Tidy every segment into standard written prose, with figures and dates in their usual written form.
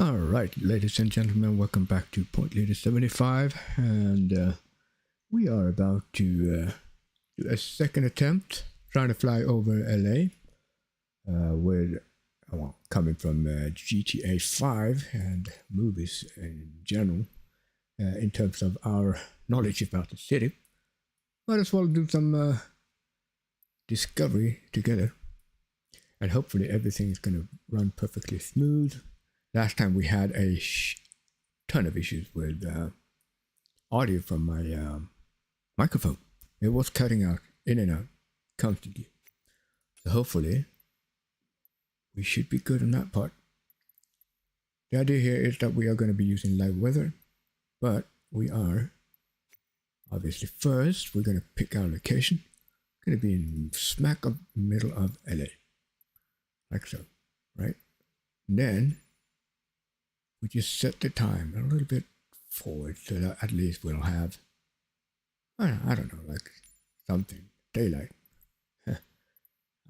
Alright, ladies and gentlemen, welcome back to Point Leader 75, and we are about to do a second attempt trying to fly over LA with, coming from GTA 5 and movies in general. In terms of our knowledge about the city, might as well do some discovery together, and hopefully everything is going to run perfectly smooth. Last time we had a ton of issues with audio from my microphone. It was cutting out in and out constantly. So hopefully we should be good on that part. The idea here is that we are going to be using live weather, but we are obviously first we're going to pick our location. It's going to be in smack up middle of LA, like so, right? And then we just set the time a little bit forward so that at least we'll have, I don't know, like something, daylight.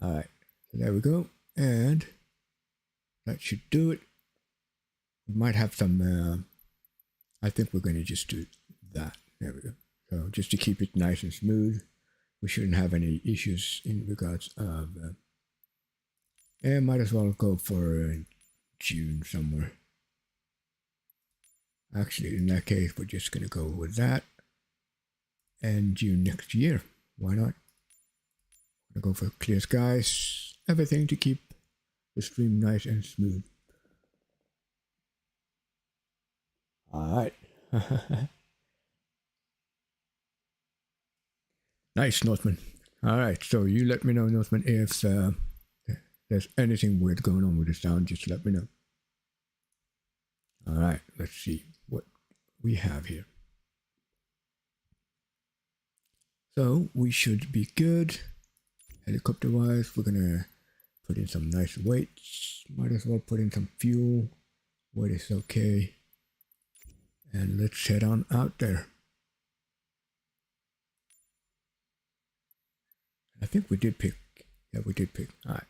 Alright, so there we go, and that should do it. We might have some, I think we're going to just do that. There we go. So just to keep it nice and smooth, we shouldn't have any issues in regards of, and might as well go for June somewhere. Actually, in that case, we're just going to go with that. And June next year. Why not? I'm going to go for clear skies. Everything to keep the stream nice and smooth. Alright. Nice, Northman. Alright, so you let me know, Northman, if there's anything weird going on with the sound. Just let me know. Alright, let's see what we have here. So we should be good. Helicopter wise, we're gonna put in some nice weights. Might as well put in some fuel. Weight is okay. And let's head on out there. I think we did pick. Yeah, we did pick. Alright.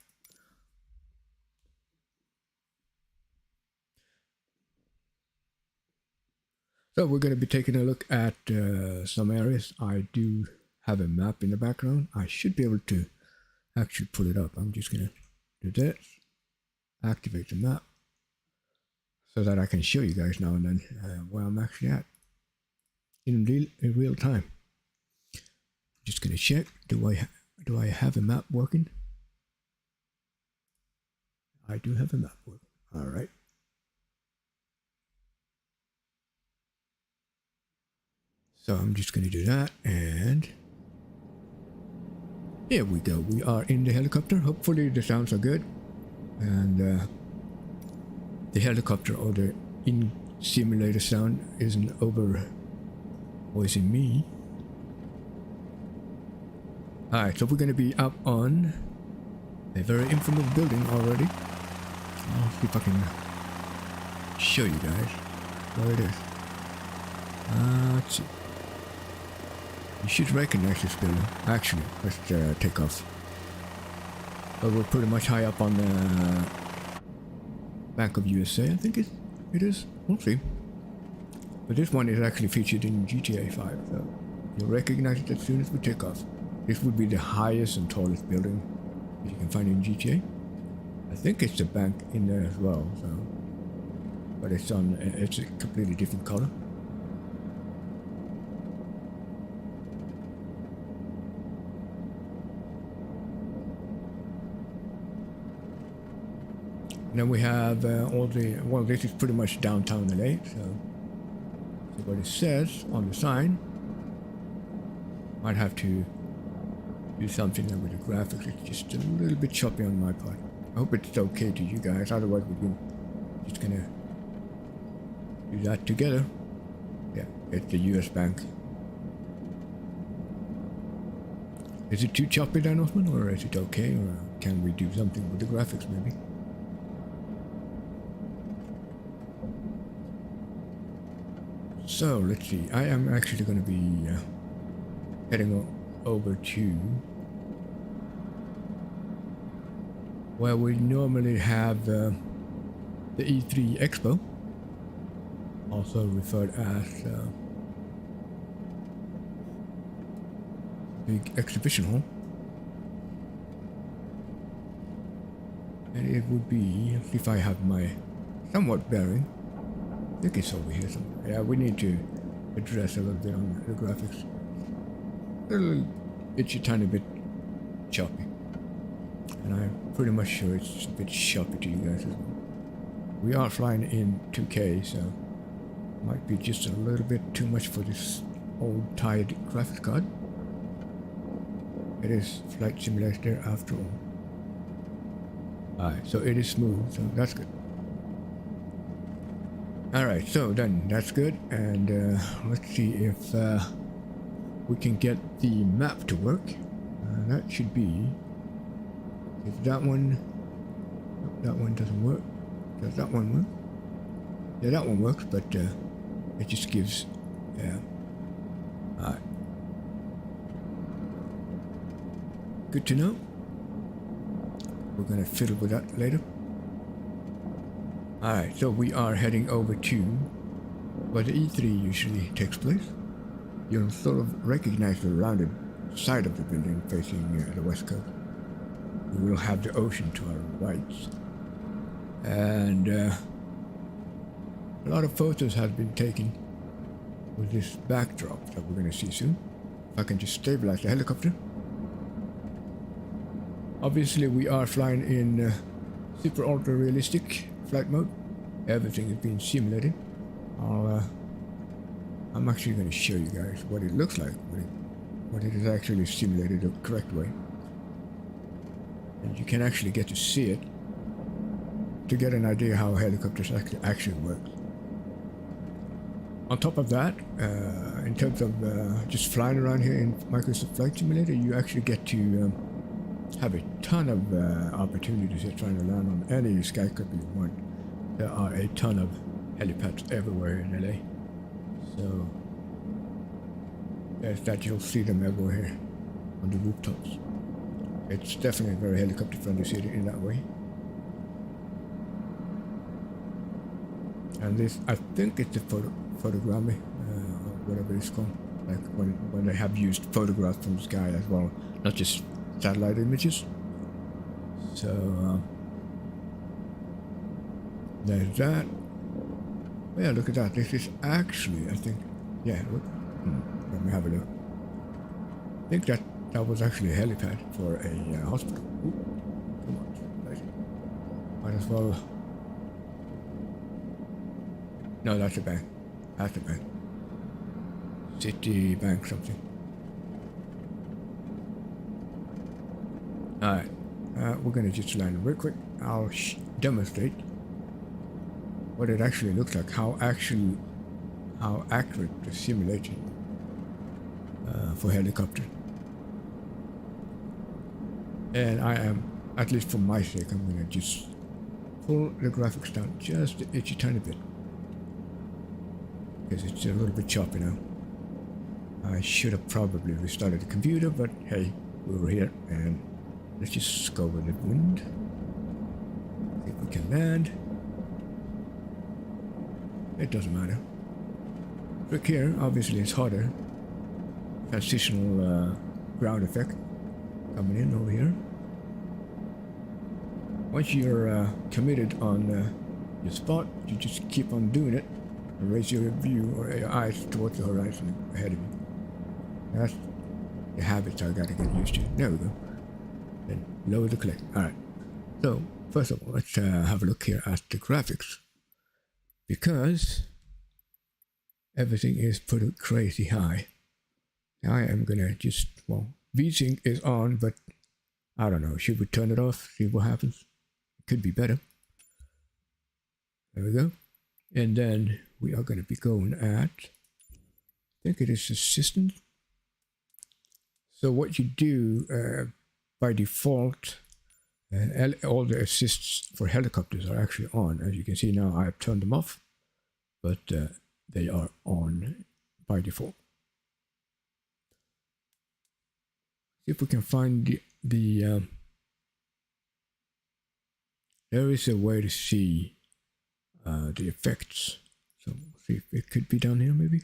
So we're going to be taking a look at some areas. I do have a map in the background. I should be able to actually pull it up. I'm just going to do this. Activate the map. So that I can show you guys now and then where I'm actually at. In real time. Just going to check. Do I have a map working? I do have a map working. Alright. So I'm just going to do that, and here we go. We are in the helicopter. Hopefully the sounds are good, and the helicopter or the in-simulator sound isn't over voicing me. Alright, so we're going to be up on a very infamous building already. I'll see if I can show you guys where it is. Let's see. You should recognize this building. Actually, let's take off. But we're pretty much high up on the Bank of USA, I think it is. We'll see. But this one is actually featured in GTA 5, so you'll recognize it as soon as we take off. This would be the highest and tallest building that you can find in GTA. I think it's a bank in there as well, so. But it's a completely different color. Then we have all the, well, this is pretty much downtown LA, so see what it says on the sign. Might have to do something with the graphics. It's just a little bit choppy on my part. I hope it's okay to you guys, otherwise we're just gonna do that together. Yeah, it's the US Bank. Is it too choppy then, Osman, or is it okay, or can we do something with the graphics maybe? So let's see, I am actually going to be heading over to where we normally have the E3 Expo. also referred as big exhibition hall. And it would be, if I have my somewhat bearing, I think it's over here somewhere. Yeah, we need to address a little bit on the graphics. A little itchy tiny bit choppy. And I'm pretty much sure it's a bit choppy to you guys as well. We are flying in 2K, so might be just a little bit too much for this old tired graphics card. It is Flight Simulator after all. Alright, so it is smooth, so that's good. Alright, so then that's good, and let's see if we can get the map to work. That should be, if that one doesn't work. Does that one work? Yeah, that one works, but it just gives, yeah. Alright. Good to know. We're gonna fiddle with that later. Alright, so we are heading over to where the E3 usually takes place. You'll sort of recognize the rounded side of the building facing the west coast. We will have the ocean to our right. And a lot of photos have been taken with this backdrop that we're going to see soon. If I can just stabilize the helicopter. Obviously we are flying in super ultra realistic flight mode. Everything is being simulated. I'm actually going to show you guys what it looks like when it is actually simulated the correct way. And you can actually get to see it to get an idea how helicopters actually work. On top of that, in terms of just flying around here in Microsoft Flight Simulator, you actually get to have a ton of opportunities here trying to land on any skyscraper you want. There are a ton of helipads everywhere in LA. So there's that, you'll see them everywhere on the rooftops. It's definitely a very helicopter friendly city in that way. And this, I think it's a photogrammetry, whatever it's called. Like when they have used photographs from the sky as well, not just satellite images. So there's that. Yeah, look at that. This is actually, I think, yeah, look. Let me have a look. I think that was actually a helipad for a hospital. Ooh, come on. Might as well. No, that's a bank. That's a bank. City Bank something. Alright. We're gonna just land real quick. I'll demonstrate what it actually looks like. How accurate the simulation for helicopter. And I am, at least for my sake, I'm gonna just pull the graphics down just a itchy tiny bit. Because it's a little bit choppy now. I should have probably restarted the computer, but hey, we were here, and let's just go with the wind. See if we can land. It doesn't matter. Look here, obviously it's harder. Transitional ground effect coming in over here. Once you're committed on your spot, you just keep on doing it. And raise your view or your eyes towards the horizon ahead of you. That's the habits I gotta get used to. There we go. Then lower the click. Alright. So, first of all, let's have a look here at the graphics. Because everything is put crazy high. I am gonna just, well, VSync is on, but I don't know. Should we turn it off? See what happens? It could be better. There we go. And then we are going to be going at, I think it is assistant. So what you do by default, all the assists for helicopters are actually on. As you can see now, I have turned them off, but they are on by default. See if we can find the there is a way to see the effects. So See if it could be down here, maybe.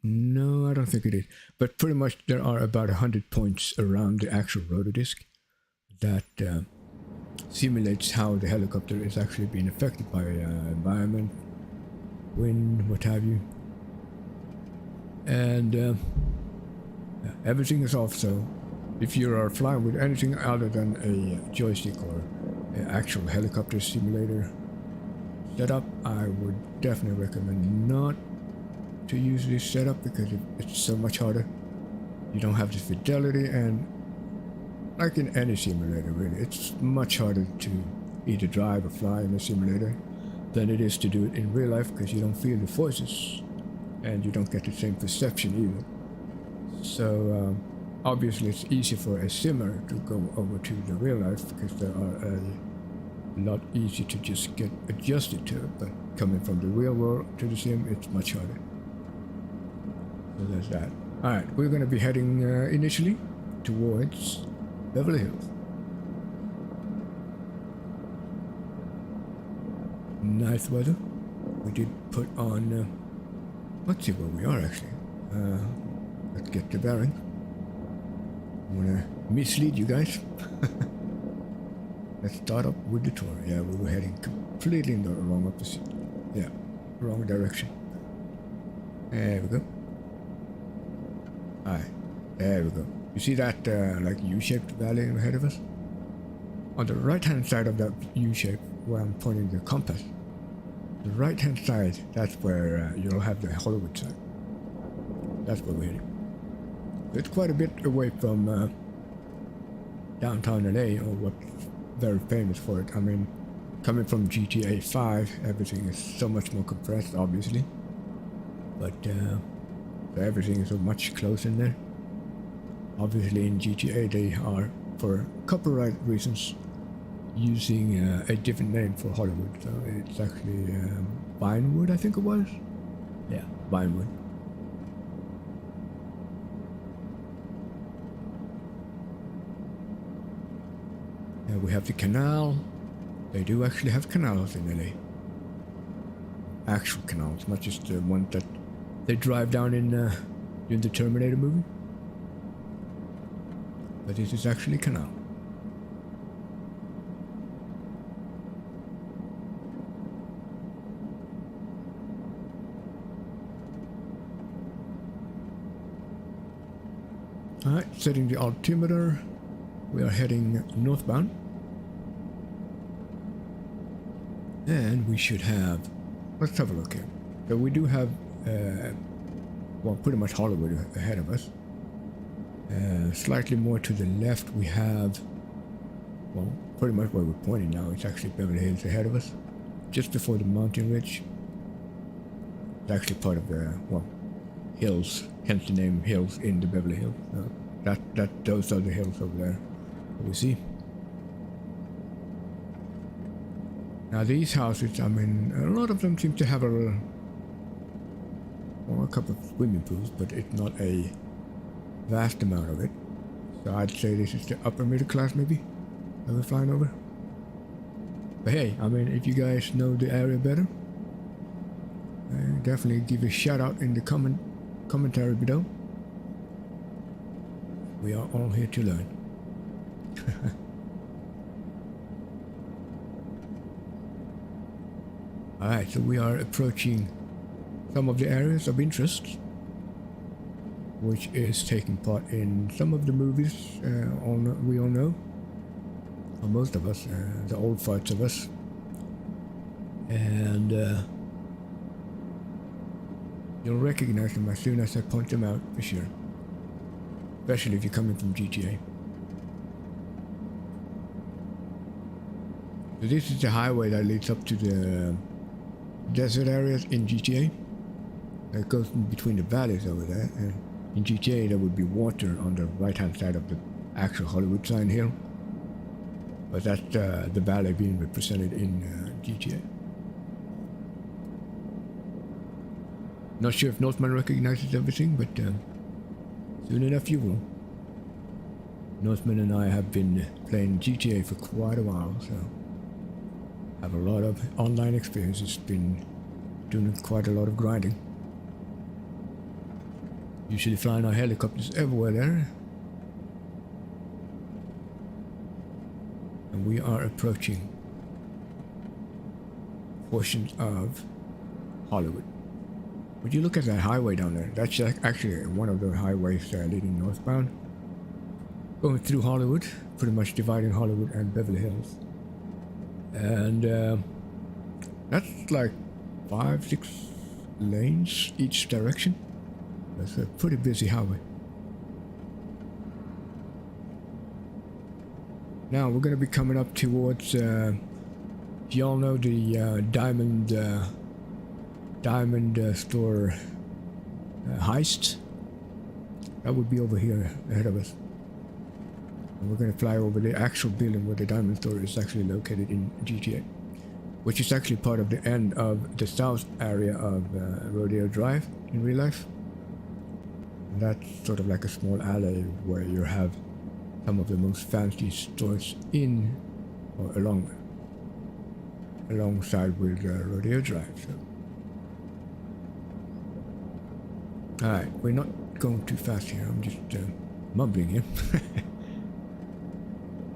No, I don't think it is. But pretty much there are about 100 points around the actual rotor disc that simulates how the helicopter is actually being affected by environment, wind, what have you. And everything is off, so if you are flying with anything other than a joystick or an actual helicopter simulator setup, I would definitely recommend not to use this setup because it's so much harder. You don't have the fidelity, and like in any simulator really, it's much harder to either drive or fly in a simulator than it is to do it in real life, because you don't feel the forces and you don't get the same perception either. So obviously it's easier for a simmer to go over to the real life because there are a lot easier to just get adjusted to it, but coming from the real world to the sim, it's much harder. So there's that. Alright, we're going to be heading initially towards Beverly Hills. Nice weather. We did put on... let's see where we are actually. Let's get the bearing. I want to mislead you guys. Let's start up with the tour. Yeah, we were heading completely in the wrong opposite. Yeah, wrong direction. There we go. Alright, there we go. You see that like U-shaped valley ahead of us? On the right hand side of that U-shape, where I'm pointing the compass, the right hand side, that's where you'll have the Hollywood sign. That's where we're heading. It's quite a bit away from downtown LA, or what's very famous for it. I mean, coming from GTA 5, everything is so much more compressed, obviously. But so everything is so much closer in there. Obviously in GTA they are, for copyright reasons, using a different name for Hollywood. So it's actually Vinewood, I think it was. Yeah, Vinewood. We have the canal. They do actually have canals in LA. Actual canals, not just the one that they drive down in the Terminator movie. But this is actually a canal. Alright, setting the altimeter. We are heading northbound. And we should have... let's have a look here. So we do have, well, pretty much Hollywood ahead of us. Slightly more to the left we have, well, pretty much where we're pointing now, it's actually Beverly Hills ahead of us. Just before the mountain ridge. It's actually part of the, well, hills, hence the name Hills in the Beverly Hills. Those are the hills over there, we see. Now these houses, I mean, a lot of them seem to have a couple of swimming pools, but it's not a vast amount of it. So I'd say this is the upper middle class maybe that we're flying over. But hey, I mean, if you guys know the area better, definitely give a shout out in the commentary below. We are all here to learn. Alright, so we are approaching some of the areas of interest, which is taking part in some of the movies we all know, or most of us, the old farts of us. And you'll recognize them as soon as I point them out, for sure. Especially if you're coming from GTA. So this is the highway that leads up to the desert areas in GTA. It goes in between the valleys over there, and in GTA there would be water on the right hand side of the actual Hollywood sign hill. But that's the valley being represented in GTA. Not sure if Northman recognizes everything, but soon enough you will. Northman and I have been playing GTA for quite a while, so have a lot of online experience. It's been doing quite a lot of grinding. Usually flying our helicopters everywhere there. And we are approaching portions of Hollywood. Would you look at that highway down there? That's actually one of the highways leading northbound. Going through Hollywood, pretty much dividing Hollywood and Beverly Hills. And that's like 5-6 lanes each direction. That's a pretty busy highway. Now we're going to be coming up towards, y'all know the diamond store heist. That would be over here ahead of us. And we're going to fly over the actual building where the diamond store is actually located in GTA, which is actually part of the end of the south area of Rodeo Drive in real life. And that's sort of like a small alley where you have some of the most fancy stores in or alongside with Rodeo Drive. So. Alright, we're not going too fast here. I'm just mumbling here.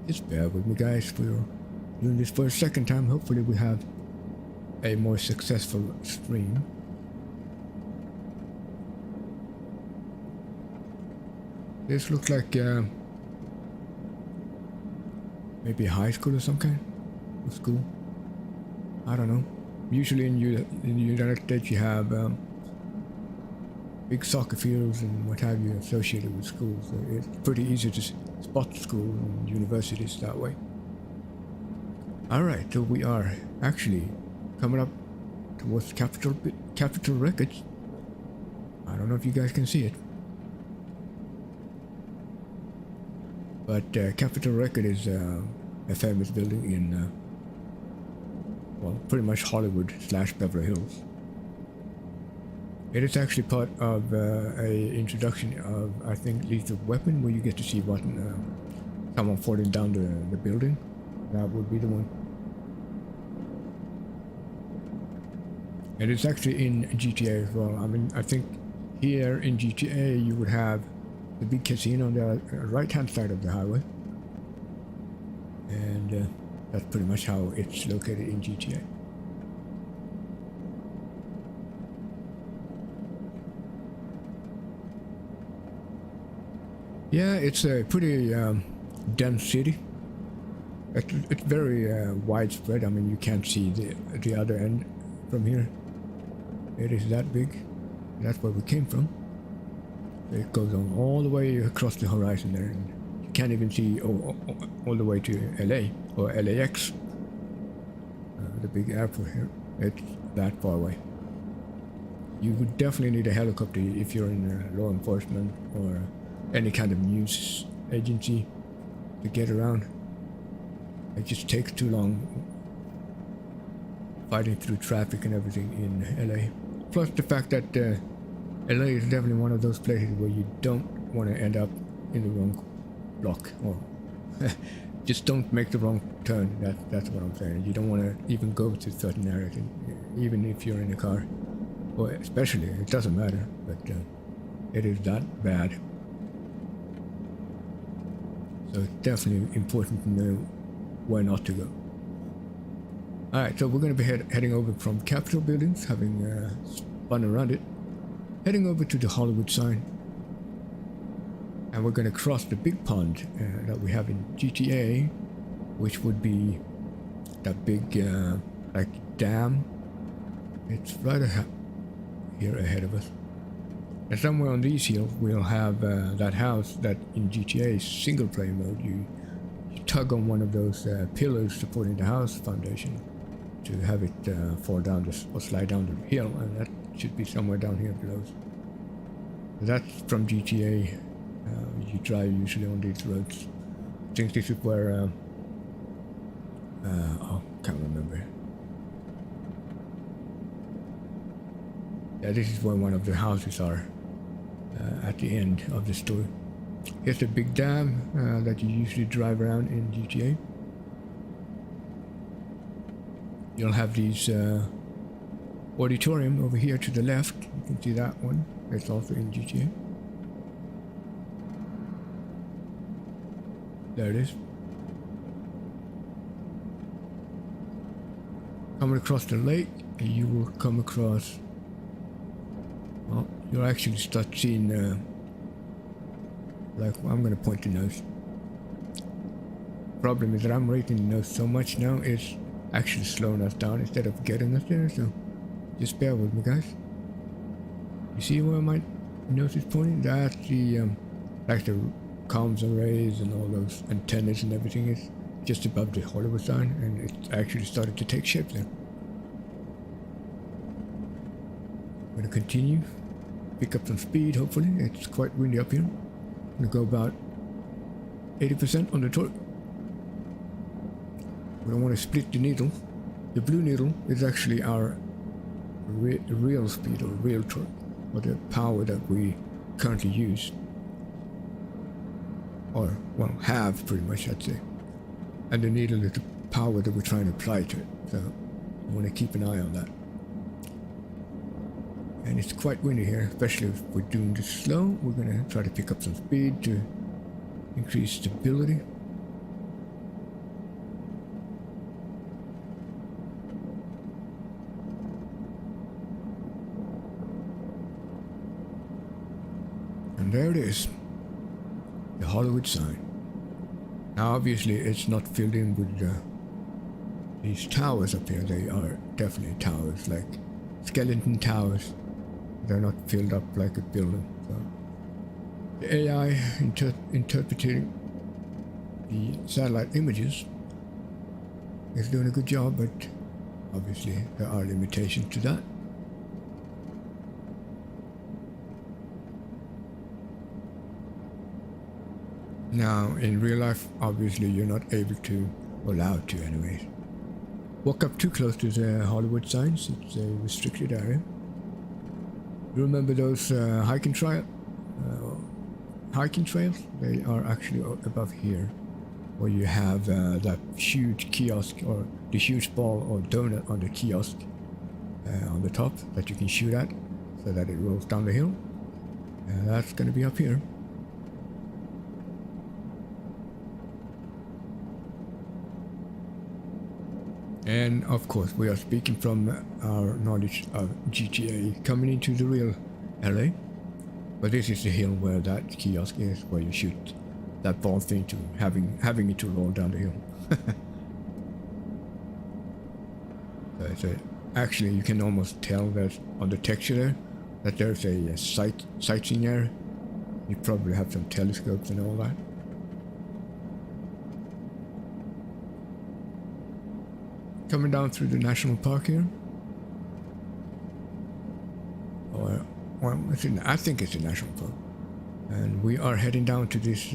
Just bear with me, guys. We're doing this for a second time. Hopefully we have a more successful stream. This looks like maybe a high school or some kind of school. I don't know. Usually in the United States you have big soccer fields and what have you associated with schools. So it's pretty easy to spot school and universities that way. Alright, so we are actually coming up towards Capitol Records. I don't know if you guys can see it. But Capitol Record is a famous building in, well, pretty much Hollywood / Beverly Hills. It is actually part of a introduction of, I think, Lethal Weapon, where you get to see what someone falling down the building. That would be the one. And it's actually in GTA as well. I mean, I think here in GTA you would have the big casino on the right-hand side of the highway. And that's pretty much how it's located in GTA. Yeah, it's a pretty dense city. It's very widespread. I mean, you can't see the other end from here. It is that big. That's where we came from. It goes on all the way across the horizon there, and you can't even see all the way to LA or LAX, the big airport here. It's that far away. You would definitely need a helicopter if you're in law enforcement or any kind of news agency to get around. It just takes too long fighting through traffic and everything in LA. Plus the fact that LA is definitely one of those places where you don't want to end up in the wrong block, or just don't make the wrong turn. That's what I'm saying. You don't want to even go to certain areas, even if you're in a car, or especially, it doesn't matter, but it is that bad. So it's definitely important to know where not to go. Alright, so we're going to be heading over from Capitol buildings, having spun around it, heading over to the Hollywood sign. And we're going to cross the big pond that we have in GTA, which would be that big like dam. It's right here ahead of us. And somewhere on these hills we'll have that house that in GTA single player mode you tug on one of those pillars supporting the house foundation to have it fall down or slide down the hill, and that should be somewhere down here below. That's from GTA. You drive usually on these roads. I think this is where can't remember. Yeah, this is where one of the houses are at the end of the story. Here's a big dam that you usually drive around in GTA. you'll have these auditorium over here to the left. You can see that one. It's also in GTA. There it is. Coming across the lake, and you will come across. Well, you'll actually start seeing. Like, I'm gonna point the nose. Problem is that I'm rating the nose so much now, it's actually slowing us down instead of getting us there. So just bear with me, guys. You see where my nose is pointing? That's the like the comms arrays and all those antennas and everything is just above the Hollywood sign, and it's actually started to take shape there. I'm gonna continue, pick up some speed. Hopefully, it's quite windy up here. I'm gonna go about 80% on the torque. We don't want to split the needle. The blue needle is actually our real speed or real torque, or the power that we currently use. Or, well, have pretty much, I'd say. And the needle is the power that we're trying to apply to it. So, we want to keep an eye on that. And it's quite windy here, especially if we're doing this slow. We're going to try to pick up some speed to increase stability. And there it is, the Hollywood sign. Now obviously it's not filled in with these towers up here. They are definitely towers, like skeleton towers. They're not filled up like a building. So the AI interpreting the satellite images is doing a good job, but obviously there are limitations to that. Now, in real life, obviously, you're not able to, or allowed to anyways, walk up too close to the Hollywood signs. It's a restricted area. You remember those hiking trails? They are actually above here, where you have that huge kiosk, or the huge ball or donut on the kiosk on the top that you can shoot at, so that it rolls down the hill. That's going to be up here. And of course, we are speaking from our knowledge of GTA coming into the real LA. But this is the hill where that kiosk is, where you shoot that ball thing to having it to roll down the hill. So it's actually, you can almost tell that on the texture there, that there's a sightseeing area. You probably have some telescopes and all that. Coming down through the national park here. Or, well, I think it's a national park. And we are heading down to this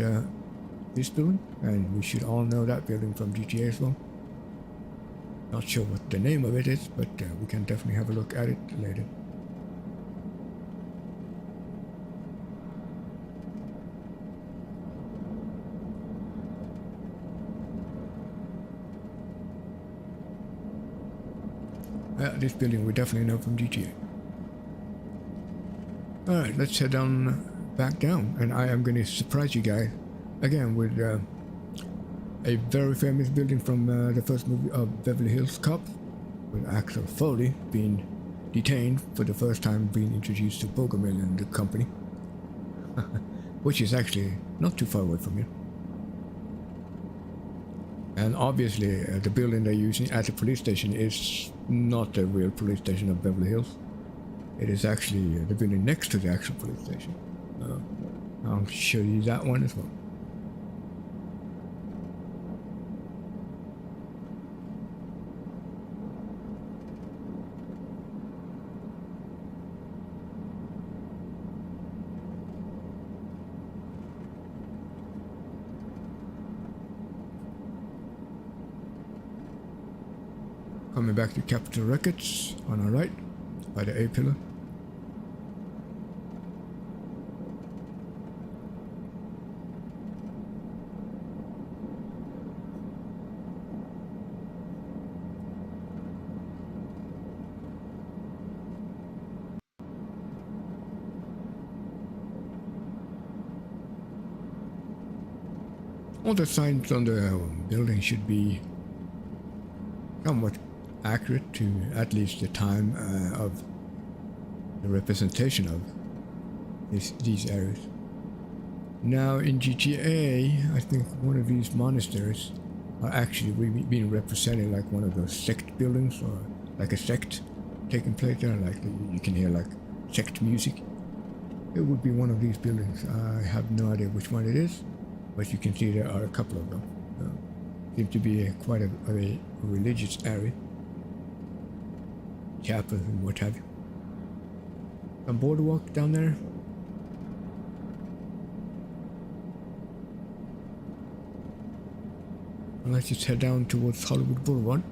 building, and we should all know that building from GTA as well. Not sure what the name of it is, but we can definitely have a look at it later. This building we definitely know from GTA. Alright, let's head on back down, and I am going to surprise you guys again with a very famous building from the first movie of Beverly Hills Cop, with Axel Foley being detained for the first time, being introduced to Bogomil and the company, which is actually not too far away from here. And obviously, the building they're using at the police station is not the real police station of Beverly Hills. It is actually the building next to the actual police station. I'll show you that one as well. Coming back to Capitol Records on our right, by the A pillar. All the signs on the building should be somewhat accurate to at least the time of the representation of these areas. Now in GTA, I think one of these monasteries are actually being represented like one of those sect buildings, or like a sect taking place there, like you can hear like sect music. It would be one of these buildings. I have no idea which one it is, but you can see there are a couple of them. Seems to be quite a religious area, chapel and what have you. A boardwalk down there. Let's just head down towards Hollywood Boulevard.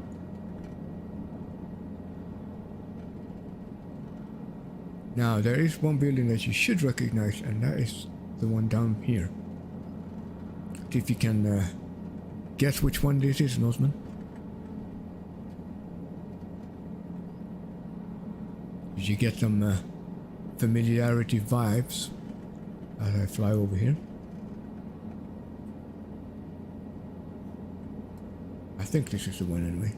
Now there is one building that you should recognize, and that is the one down here. See if you can guess which one this is, Norseman. Did you get some familiarity vibes as I fly over here? I think this is the one anyway.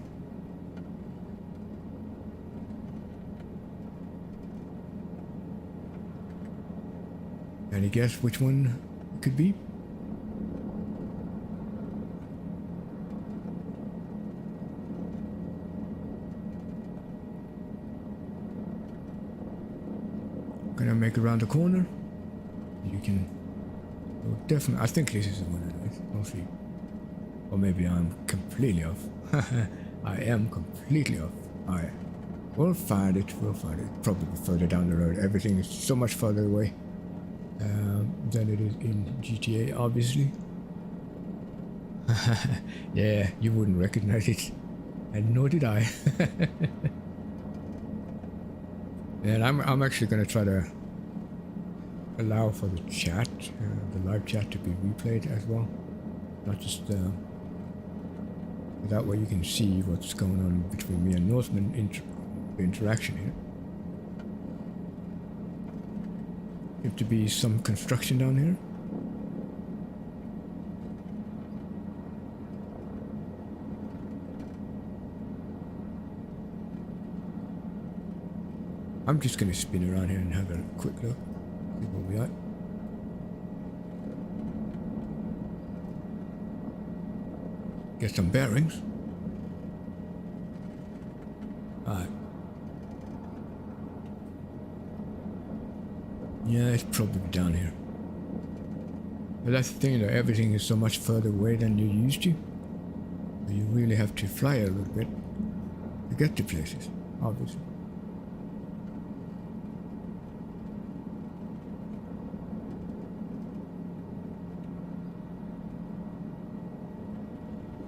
Any guess which one it could be? Gonna make around the corner. You can definitely. I think this is the one anyway. We'll see. Or maybe I'm completely off. I am completely off. We'll find it. We'll find it. Probably further down the road. Everything is so much further away than it is in GTA, obviously. Yeah, you wouldn't recognize it, and nor did I. And I'm actually gonna try to allow for the chat, the live chat, to be replayed as well, not just. That way you can see what's going on between me and Northman, the interaction here. Seems to be some construction down here. I'm just going to spin around here and have a quick look, see where we are. Get some bearings. Alright. Yeah, it's probably down here. But that's the thing though, everything is so much further away than you're used to. So you really have to fly a little bit to get to places, obviously.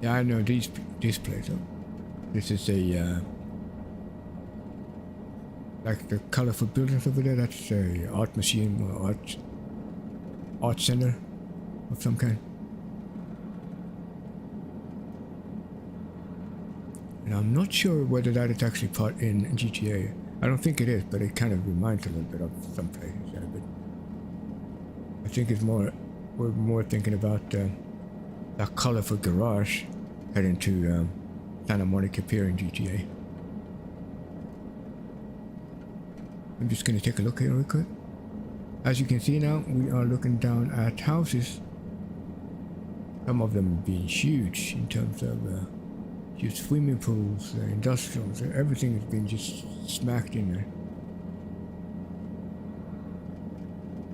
Yeah, I know this place. This is a like the colorful buildings over there. That's a art museum or art center of some kind. And I'm not sure whether that is actually part in GTA. I don't think it is, but it kind of reminds a little bit of some places there. But I think it's more. We're more thinking about. That colorful garage heading to Santa Monica Pier in GTA. I'm just going to take a look here real quick. As you can see now, we are looking down at houses. Some of them being huge in terms of huge swimming pools, industrials, everything has been just smacked in there.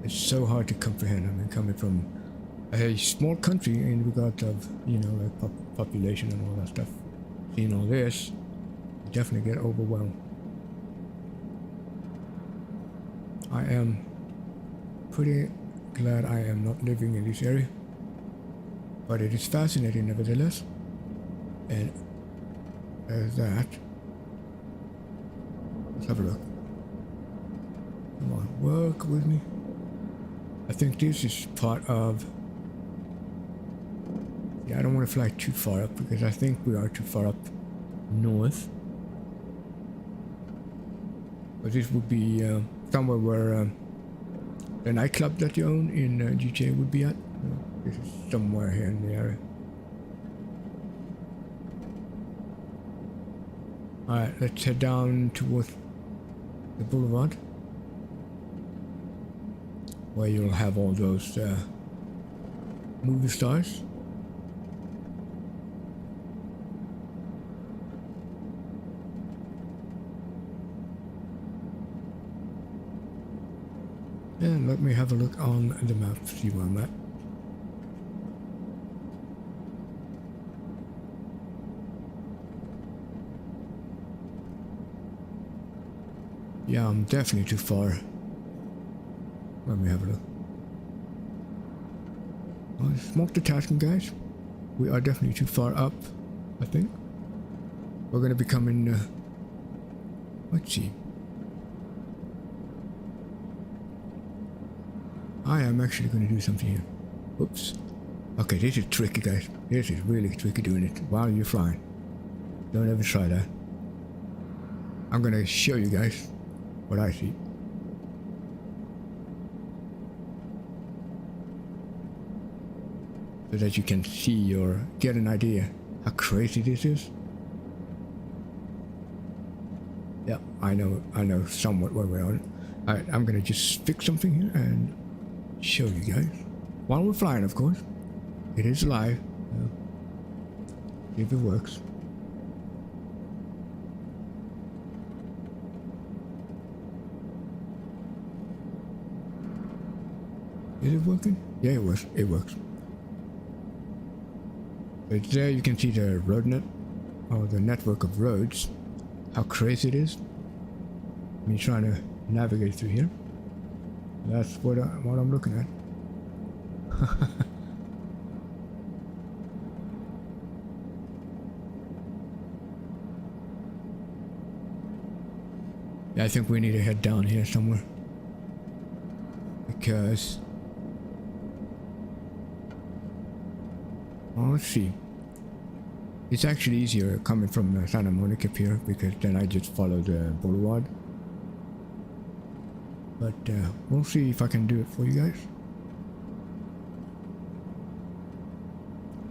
It's so hard to comprehend. I mean, coming from a small country in regard of, you know, like population and all that stuff. Seeing all this, you definitely get overwhelmed. I am pretty glad I am not living in this area, but it is fascinating nevertheless. And there's that. Let's have a look. Come on, work with me. I think this is part of. Yeah, I don't want to fly too far up because I think we are too far up north. But this would be somewhere where the nightclub that you own in GTA would be at. This is somewhere here in the area. Alright, let's head down towards the boulevard, where you'll have all those movie stars. And let me have a look on the map, see where I'm at. Yeah, I'm definitely too far. Let me have a look. Oh, it's multitasking, guys. We are definitely too far up, I think. We're gonna be coming, let's see. I am actually gonna do something here. Oops. Okay, this is tricky, guys. This is really tricky doing it while you're flying. Don't ever try that. I'm gonna show you guys what I see. So that you can see or get an idea how crazy this is. Yeah, I know somewhat where we're on. Alright, I'm gonna just fix something here and show you guys. While we're flying, of course. It is live. See if it works. Is it working? Yeah, it works. It works. Right there you can see the road net, or the network of roads. How crazy it is. Me trying to navigate through here. That's what I'm looking at. Yeah, I think we need to head down here somewhere. Because... well, let's see. It's actually easier coming from Santa Monica Pier, because then I just follow the boulevard. But we'll see if I can do it for you guys.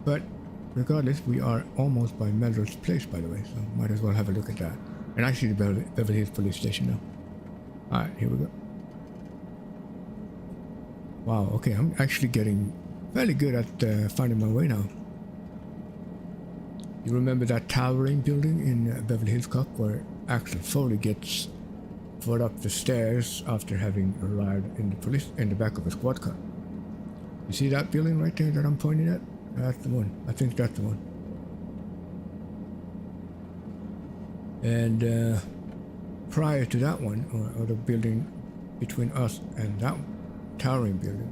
But regardless, we are almost by Melrose Place, by the way, so might as well have a look at that. And I see the Beverly Hills Police Station now. Alright, here we go. Wow, okay, I'm actually getting fairly good at finding my way now. You remember that towering building in Beverly Hills Cop where Axel Foley gets brought up the stairs after having arrived in the back of a squad car? You see that building right there that I'm pointing at? That's the one. I think that's the one. And prior to that one, or the building between us and that towering building,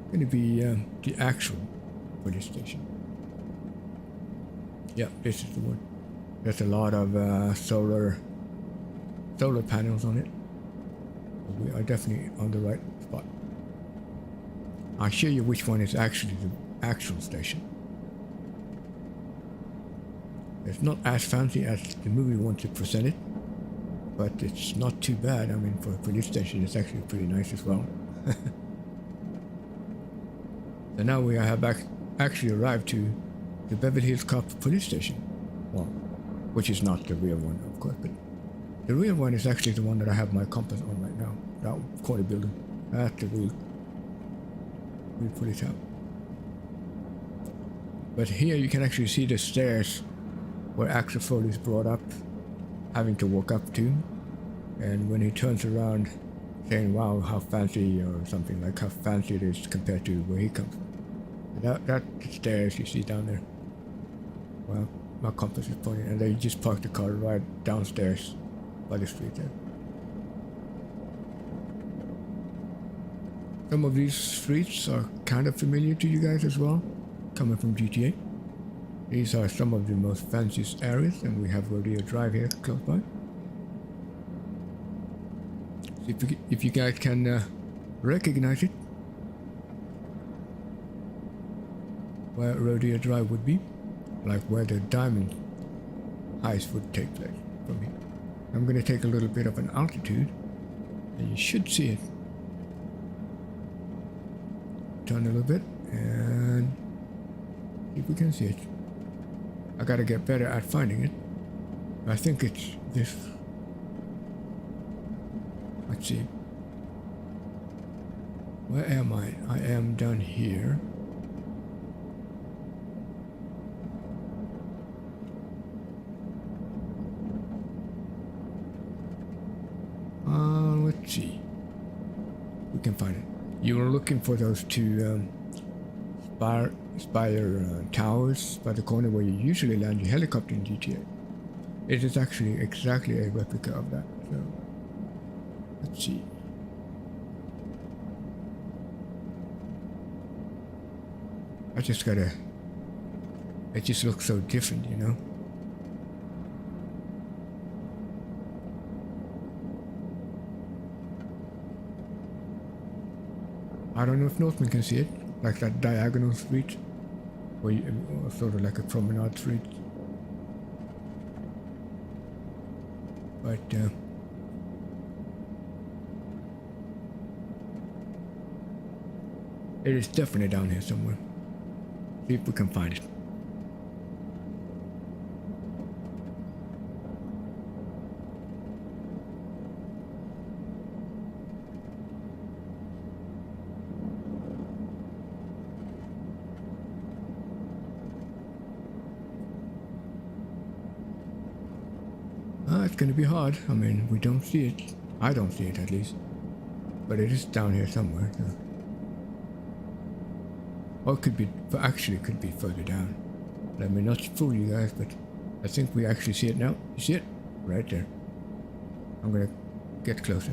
going to be the actual police station. Yeah, this is the one. There's a lot of solar panels on it. We are definitely on the right spot. I'll show you which one is actually the actual station. It's not as fancy as the movie wants to present it, but it's not too bad. I mean, for a police station, it's actually pretty nice as well. So now we have actually arrived to the Beverly Hills Cop police station. Well, which is not the real one, of course, but the real one is actually the one that I have my compass on right now. That corner building. That's the real police house. But here you can actually see the stairs where Axel Foley is brought up, having to walk up to. And when he turns around saying, wow, how fancy, or something like how fancy it is compared to where he comes from. That's the stairs you see down there. Well, my compass is pointing, and they just parked the car right downstairs by the street there. Some of these streets are kind of familiar to you guys as well, coming from GTA. These are some of the most fanciest areas, and we have Rodeo Drive here close by. So if you guys can recognize it, where Rodeo Drive would be, like where the diamond heist would take place from here. I'm going to take a little bit of an altitude, and you should see it. Turn a little bit, and see if we can see it. I gotta get better at finding it. I think it's this. Let's see. Where am I? I am down here. Let's see. We can find it. You were looking for those two spire towers by the corner where you usually land your helicopter in GTA. It is actually exactly a replica of that. So let's see. It just looks so different, you know? I don't know if Northman can see it, like that diagonal street, or sort of like a promenade street. But it is definitely down here somewhere. See if we can find it. It's gonna be hard. I mean, we don't see it. I don't see it at least. But it is down here somewhere. So. Or it could be, actually it could be further down. Let me not fool you guys, but I think we actually see it now. You see it? Right there. I'm gonna get closer.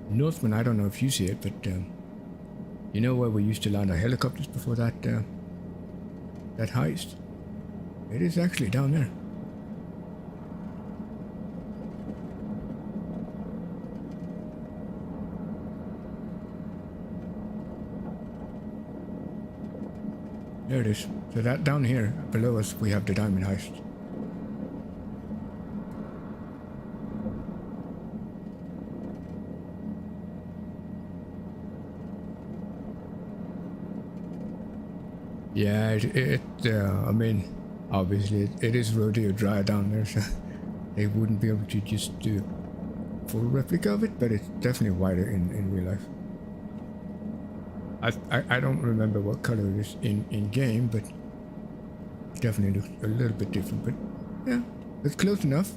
Northman, I don't know if you see it, but you know where we used to land our helicopters before that that heist? It is actually down there. There it is. So that down here, below us, we have the diamond heist. Yeah, I mean, obviously it is rodeo dry down there, so they wouldn't be able to just do a full replica of it, but it's definitely wider in real life. I don't remember what color it is in game, but it definitely looks a little bit different, but yeah, it's close enough.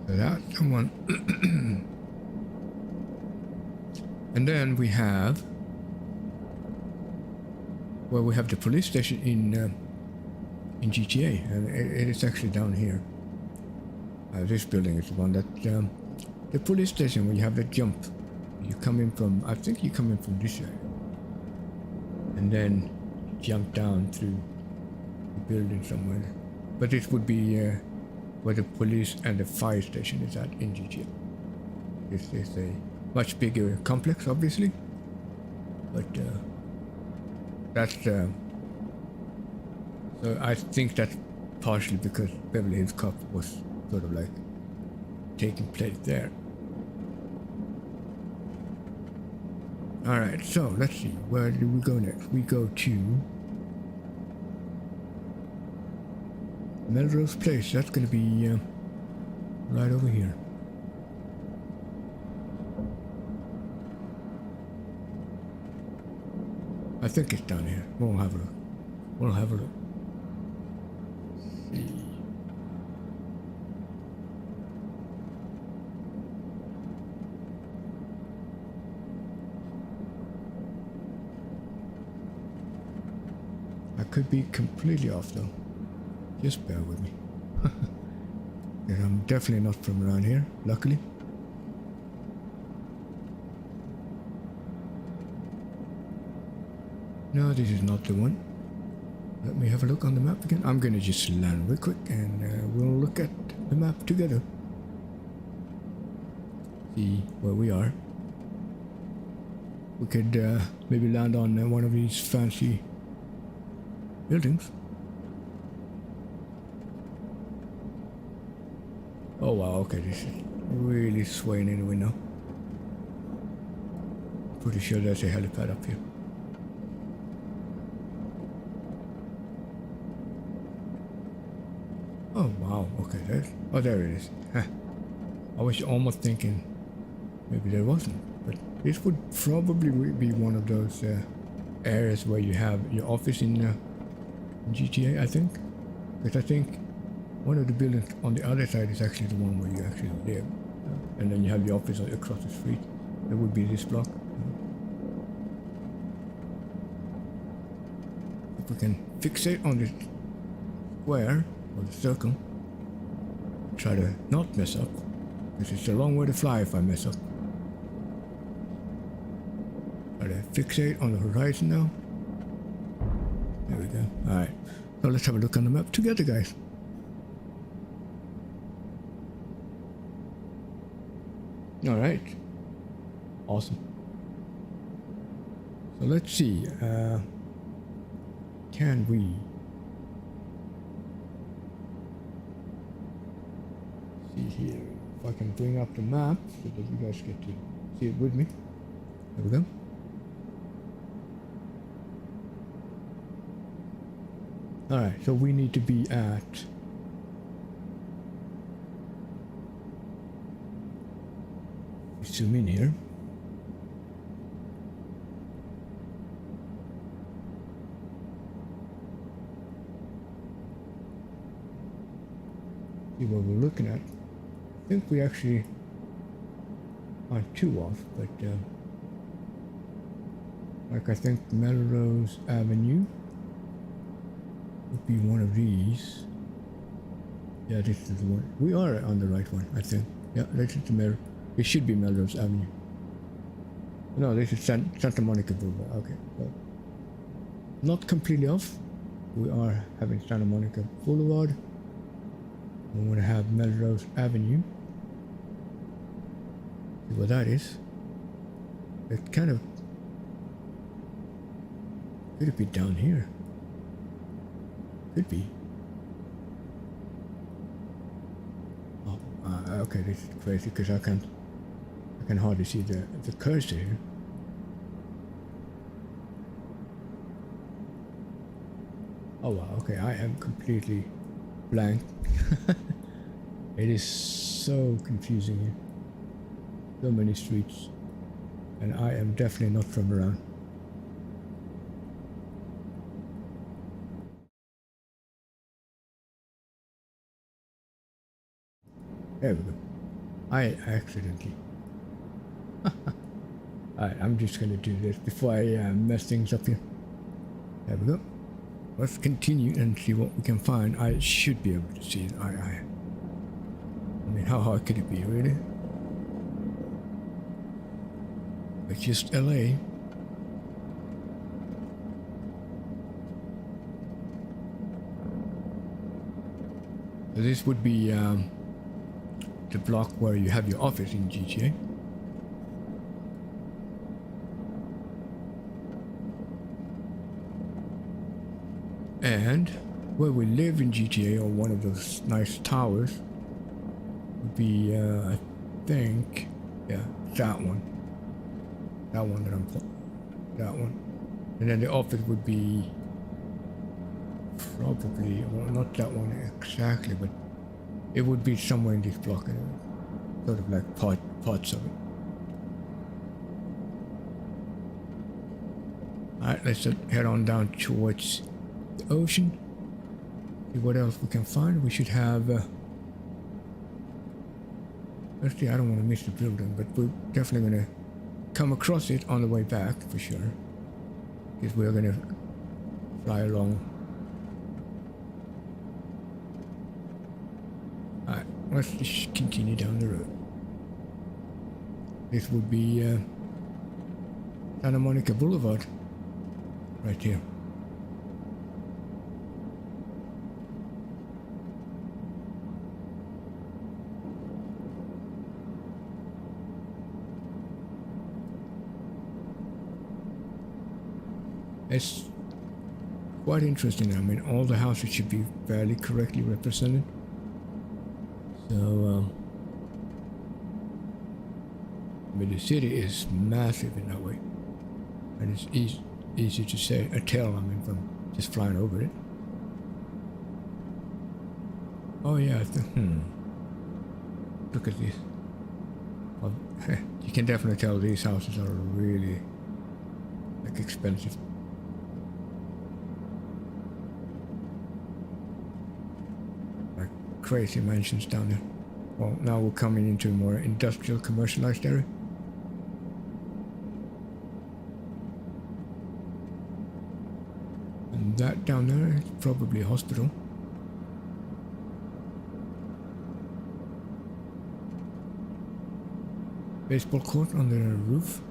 So that's the one. And then we have, well, we have the police station in GTA, and it is actually down here. This building is the one that the police station where you have the jump. You come in from, I think you come in from this area, and then jump down through the building somewhere. But this would be where the police and the fire station is at in GTA. This is a much bigger complex, obviously, but that's so I think that's partially because Beverly Hills Cop was sort of like taking place there. Alright, so let's see, where do we go next? We go to Melrose Place. That's gonna be right over here. I think it's down here. We'll have a look. We'll have a look. Let's see. I could be completely off though. Just bear with me. Because I'm definitely not from around here, luckily. No, this is not the one. Let me have a look on the map again. I'm gonna just land real quick and we'll look at the map together. See where we are. We could maybe land on one of these fancy buildings. Oh wow, okay, this is really swaying anyway now. Pretty sure there's a helipad up here. Oh wow, okay, there it is. Huh. I was almost thinking maybe there wasn't, but this would probably be one of those areas where you have your office in GTA, I think. Because I think one of the buildings on the other side is actually the one where you actually live. And then you have the office across the street. That would be this block. If we can fixate on the square or the circle, try to not mess up, because it's a long way to fly if I mess up. Try to fixate on the horizon now. There we go. Alright, so let's have a look on the map together, guys. Alright, awesome. So let's see, can we see here if I can bring up the map so that you guys get to see it with me. There we go. Alright, so we need to be at zoom in here. See what we're looking at. I think we actually aren't too off, but like I think Melrose Avenue would be one of these. Yeah, this is the one. We are on the right one, I think. Yeah, this is the it should be Melrose Avenue. No, this is Santa Monica Boulevard. Okay, well, not completely off. We are having Santa Monica Boulevard. We're going to have Melrose Avenue. See what that is. It kind of... Could it be down here? Could be. Oh, okay, this is crazy because I can hardly see the cursor here. Oh wow, okay, I am completely blank. It is so confusing here. So many streets. And I am definitely not from around. There we go. I accidentally. Alright, I'm just gonna do this before I mess things up here. There we go. Let's continue and see what we can find. I should be able to see it. I mean, how hard could it be, really? It's just LA. So this would be the block where you have your office in GTA. And where we live in GTA, or one of those nice towers, would be, I think, yeah, that one. That one that I'm that one. And then the office would be probably, well, not that one exactly, but it would be somewhere in this block anyway. Sort of like parts of it. Alright, let's head on down towards the ocean. See what else we can find. We should have let's see, I don't want to miss the building, but we're definitely gonna come across it on the way back for sure, because we're gonna fly along. Alright, let's just continue down the road. This would be Santa Monica Boulevard right here. It's quite interesting. I mean, all the houses should be fairly correctly represented. So, I mean, the city is massive in that way, and it's easy to say tell. I mean, from just flying over it. Oh yeah, look at this. Well, you can definitely tell these houses are really like expensive. Like crazy mansions down there. Well, now we're coming into a more industrial, commercialized area. And that down there is probably a hospital. Baseball court on the roof.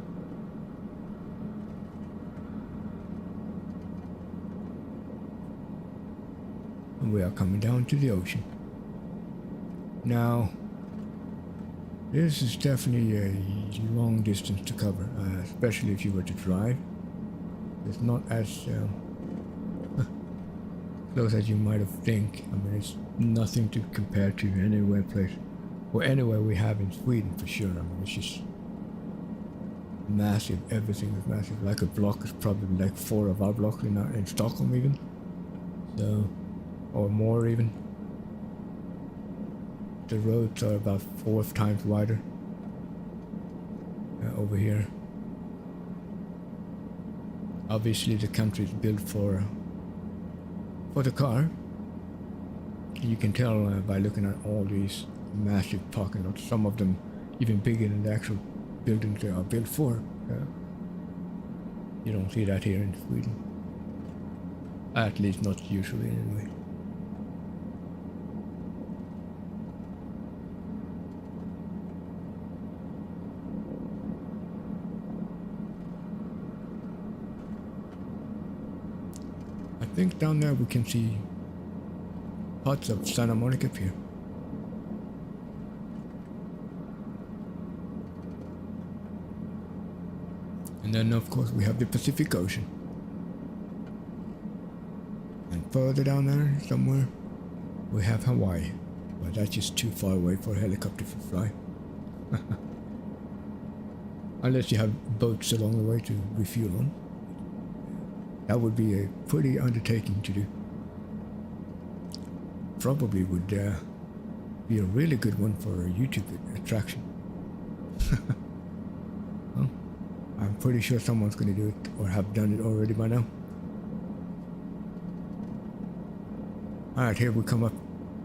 And we are coming down to the ocean. Now, this is definitely a long distance to cover, especially if you were to drive. It's not as close as you might have think. I mean, it's nothing to compare to anywhere we have in Sweden for sure. I mean, it's just massive. Everything is massive. Like a block is probably like 4 of our blocks in Stockholm even. So, or more even. The roads are about 4 times wider over here. Obviously the country is built for the car. You can tell by looking at all these massive parking lots, some of them even bigger than the actual buildings they are built for. You don't see that here in Sweden. At least not usually anyway. I think down there we can see parts of Santa Monica Pier. And then of course we have the Pacific Ocean. And further down there somewhere we have Hawaii. But that's just too far away for a helicopter to fly. Unless you have boats along the way to refuel on. That would be a pretty undertaking to do. Probably would be a really good one for a YouTube attraction. Well, I'm pretty sure someone's going to do it or have done it already by now. Alright, here we come up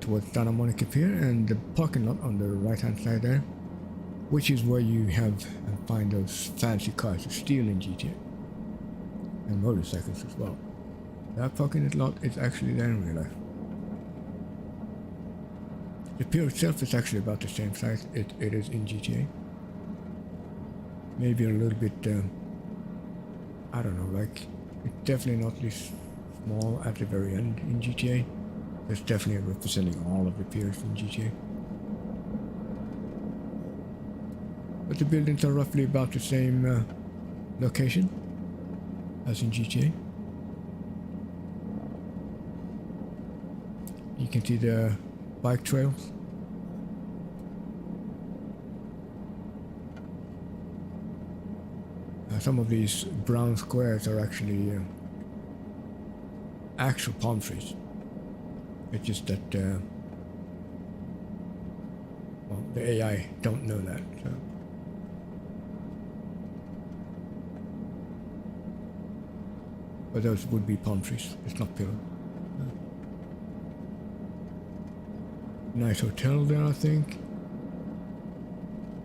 towards Santa Monica Pier and the parking lot on the right hand side there, which is where you have and find those fancy cars of steel in GTA. And motorcycles as well. That parking lot is actually there in real life. The pier itself is actually about the same size it is in GTA. Maybe a little bit, I don't know, like, it's definitely not this small at the very end in GTA. It's definitely representing all of the piers in GTA. But the buildings are roughly about the same location as in GTA. You can see the bike trails. Some of these brown squares are actually actual palm trees. It's just that well, the AI don't know that. So. But those would be palm trees. It's not pillar. Nice hotel there, I think.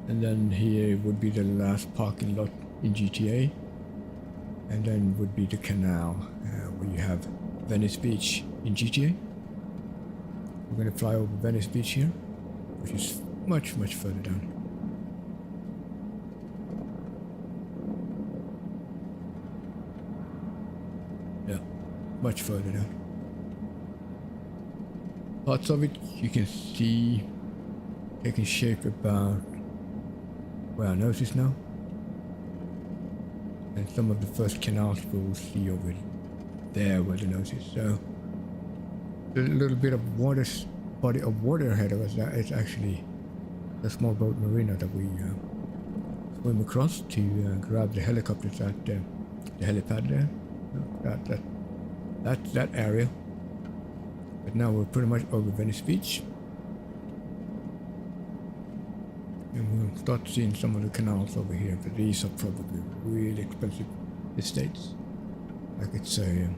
And then here would be the last parking lot in GTA. And then would be the canal where you have Venice Beach in GTA. We're going to fly over Venice Beach here, which is much, much further down. Yeah, much further down. Parts of it you can see taking shape about where our nose is now. And some of the first canals we'll see over there where the nose is. So there's a little bit of body of water ahead of us. That is actually the small boat marina that we swim across to grab the helicopters at the helipad there. That's that area. But now we're pretty much over Venice Beach. And we'll start seeing some of the canals over here, but these are probably really expensive estates. Like it's in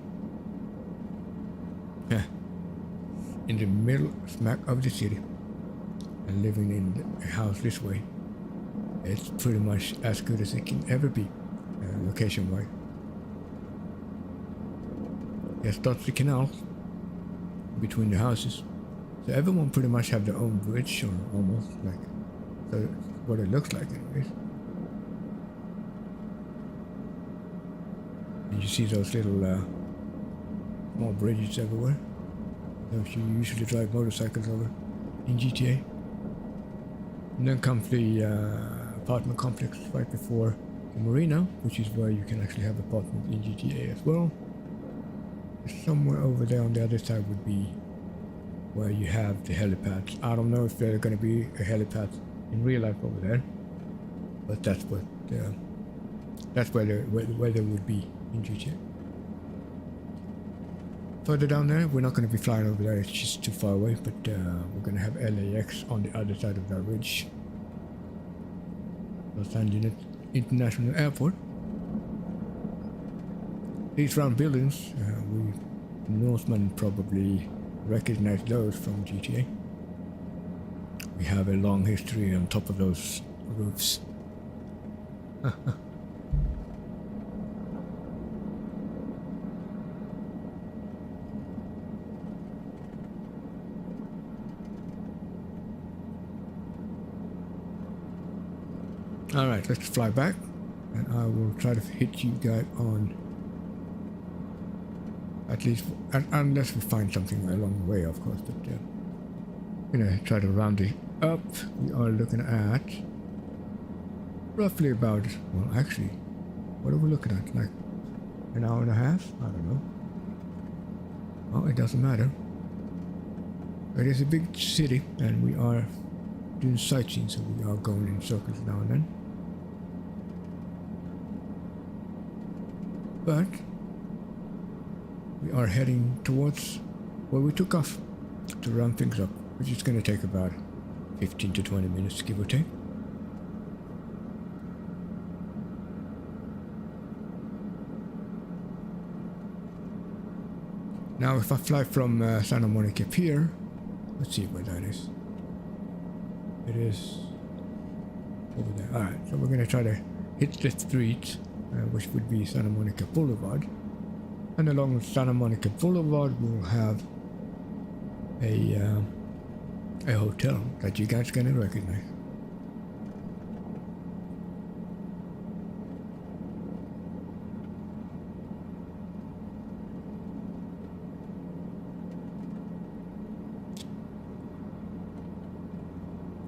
the middle smack of the city, and living in a house this way, it's pretty much as good as it can ever be, location-wise. It starts the canal between the houses, so everyone pretty much have their own bridge, or almost like. So what it looks like, anyways. And you see those little small bridges everywhere. Those you usually drive motorcycles over in GTA. And then comes the apartment complex right before the marina, which is where you can actually have apartments in GTA as well. Somewhere over there on the other side would be where you have the helipads. I don't know if there's going to be a helipad in real life over there, but that's what where there would be in GTA. Further down there, we're not going to be flying over there, it's just too far away, but we're going to have LAX on the other side of that ridge. Los Angeles International Airport. These round buildings, we Northmen probably recognize those from GTA. We have a long history on top of those roofs. Alright, let's fly back, and I will try to hit you guys on, at least, unless we find something along the way, of course, but I'm gonna try to round it up. We are looking at roughly about, well, actually, what are we looking at, like an hour and a half? I don't know. Well, it doesn't matter. It is a big city, and we are doing sightseeing, so we are going in circles now and then. But we are heading towards where we took off to round things up, which is going to take about 15 to 20 minutes, give or take. Now if I fly from Santa Monica Pier, let's see where that is. It is over there. Alright, so we're going to try to hit the street, which would be Santa Monica Boulevard. And along Santa Monica Boulevard we'll have a hotel that you guys can recognize.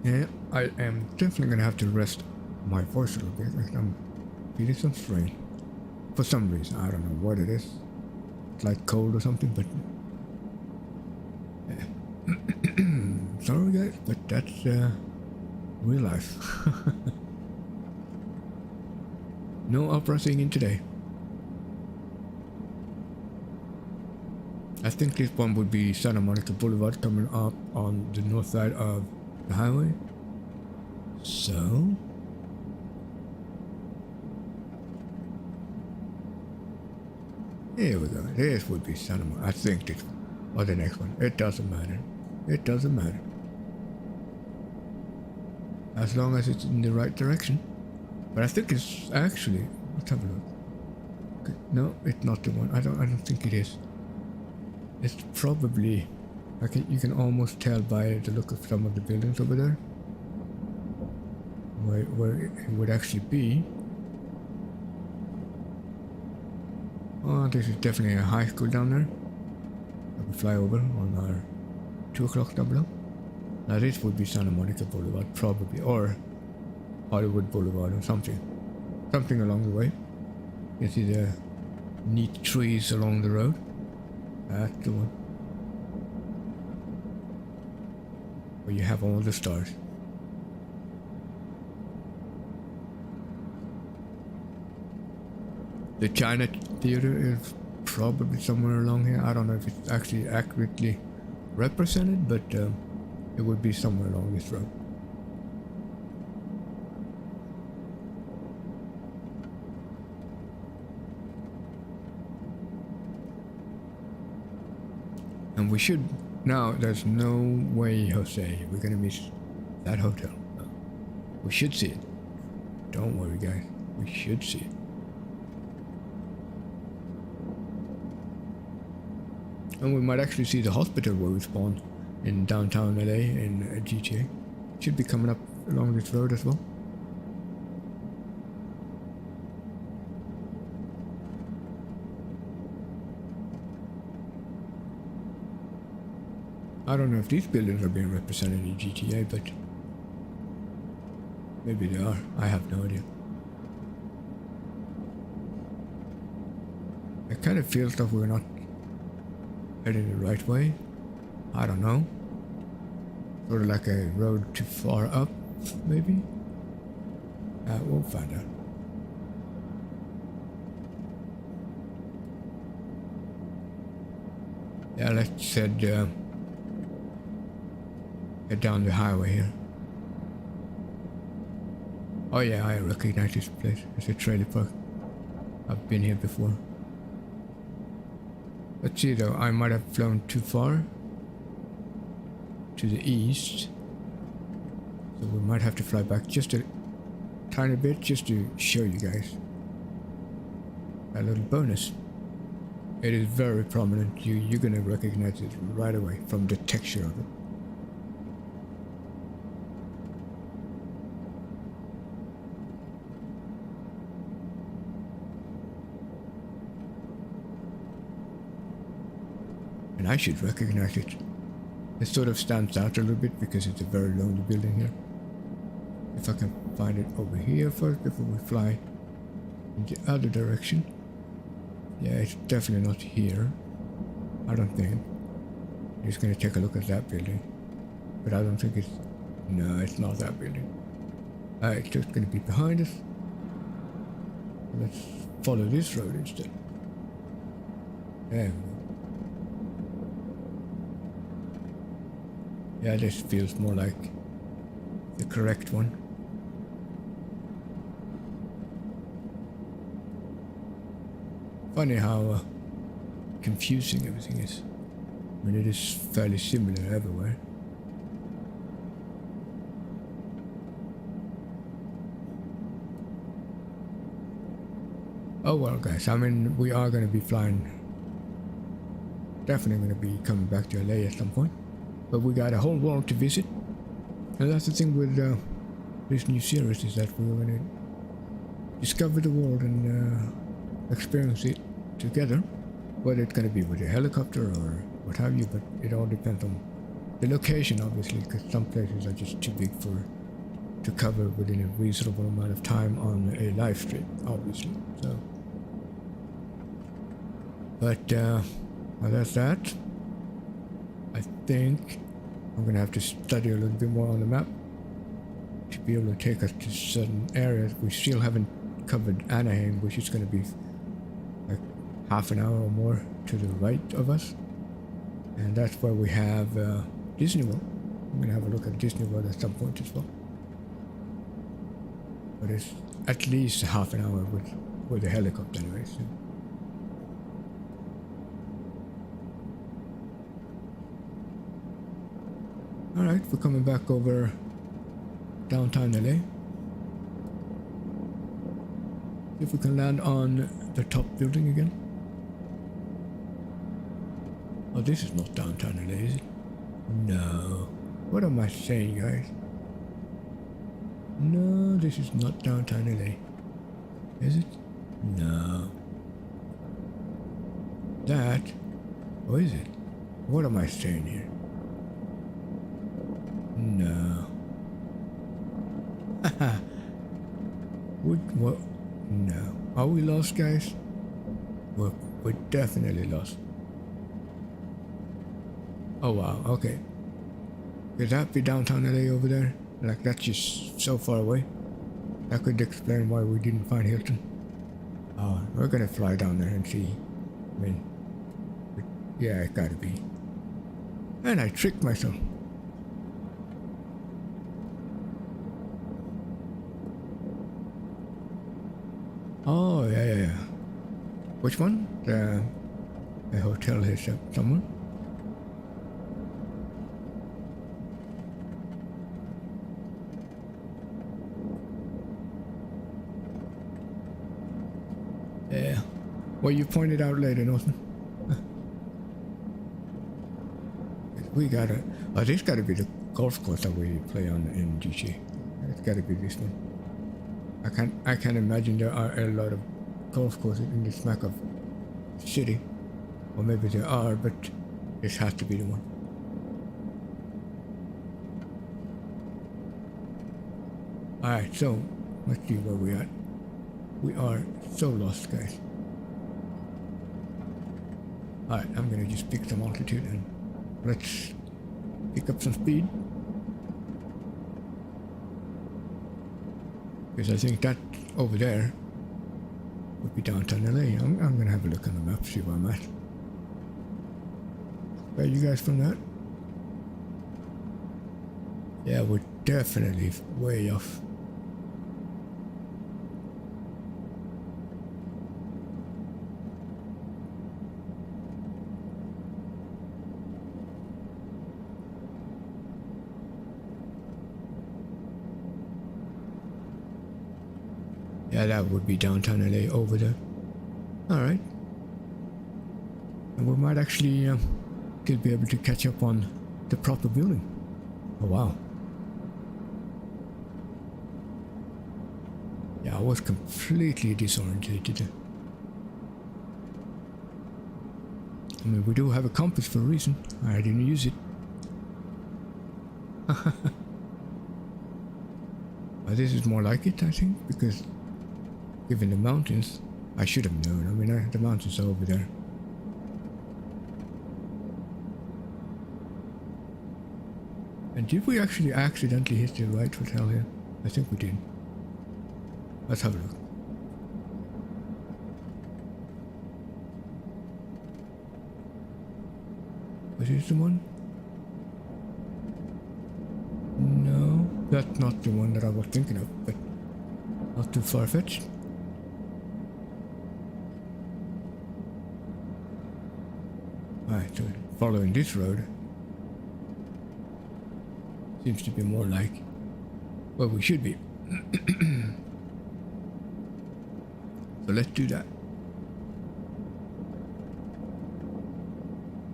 Yeah, I am definitely gonna have to rest my voice a little bit. I'm feeling some strain for some reason. I don't know what it is. It's like cold or something, but yeah. Sorry guys, but that's real life. No opera singing today. I think this one would be Santa Monica Boulevard coming up on the north side of the highway. So here we go. This would be Santa Monica. I think this or the next one. It doesn't matter. It doesn't matter. As long as it's in the right direction. But I think it's actually, let's have a look. Okay. No, it's not the one. I don't think it is. It's probably, you can almost tell by the look of some of the buildings over there where it would actually be. Oh, this is definitely a high school down there. I will fly over on our 2 o'clock double up. Now this would be Santa Monica Boulevard probably, or Hollywood Boulevard or something. Something along the way. You see the neat trees along the road. That's the one. Where you have all the stars. The China Theater is probably somewhere along here. I don't know if it's actually accurately represented, but it would be somewhere along this road. And we should... Now, there's no way, Jose, we're gonna miss that hotel. No. We should see it. Don't worry, guys. We should see it. And we might actually see the hospital where we spawned in downtown LA in GTA. Should be coming up along this road as well. I don't know if these buildings are being represented in GTA, but maybe they are. I have no idea. It kind of feels like we're not heading the right way. I don't know. Sort of like a road too far up, maybe? We'll find out. Yeah, let's head down the highway here. Oh yeah, I recognize this place. It's a trailer park. I've been here before. Let's see though, I might have flown too far to the east. So we might have to fly back just a tiny bit just to show you guys a little bonus. It is very prominent. You're gonna recognize it right away from the texture of it. And I should recognize it. It sort of stands out a little bit because it's a very lonely building here. If I can find it over here first before we fly in the other direction. Yeah, it's definitely not here. I don't think. I'm just gonna take a look at that building. But I don't think it's... No, it's not that building. It's just gonna be behind us. Let's follow this road instead. There we go. Yeah, this feels more like the correct one. Funny how confusing everything is. I mean, it is fairly similar everywhere. Oh well, guys, I mean, we are going to be flying. Definitely going to be coming back to LA at some point. But we got a whole world to visit. And that's the thing with this new series, is that we're going to discover the world and experience it together. Whether it's going to be with a helicopter or what have you, but it all depends on the location, obviously, because some places are just too big to cover within a reasonable amount of time on a live stream, obviously. So, but well, that's that. I think I'm gonna have to study a little bit more on the map to be able to take us to certain areas. We still haven't covered Anaheim, which is gonna be like half an hour or more to the right of us, and that's where we have Disney World. I'm gonna have a look at Disney World at some point as well, but it's at least half an hour with the helicopter anyway. So. Alright, we're coming back over downtown LA. See if we can land on the top building again. Oh, this is not downtown LA, is it? No. What am I saying, guys? No, this is not downtown LA. Is it? No. That? Or is it? What am I saying here? No. What? No. Are we lost, guys? We're definitely lost. Oh wow, okay. Could that be downtown LA over there? Like, that's just so far away. That could explain why we didn't find Hilton. Oh, we're gonna fly down there and see. I mean, yeah, it gotta be. And I tricked myself. Oh, yeah. Which one? The hotel here somewhere? Yeah. Well, you pointed out later, Northman. We gotta... Oh, this gotta be the golf course that we play on in GT. It's gotta be this one. I can't imagine there are a lot of golf courses in the smack of city. Or maybe there are, but this has to be the one. Alright, so let's see where we are. We are so lost, guys. Alright, I'm gonna just pick some altitude and let's pick up some speed. Because I think that over there would be downtown LA. I'm gonna have a look on the map, see where I'm at. Are you guys from that? Yeah, we're definitely way off. Yeah, that would be downtown LA over there. Alright. And we might actually still be able to catch up on the proper building. Oh wow. Yeah, I was completely disorientated. I mean, we do have a compass for a reason. I didn't use it. This is more like it, I think, because given the mountains, I should have known. I mean, the mountains are over there. And did we actually accidentally hit the right hotel here? I think we did. Let's have a look. Was this the one? No, that's not the one that I was thinking of, but not too far-fetched. Alright, so following this road seems to be more like where we should be. So let's do that.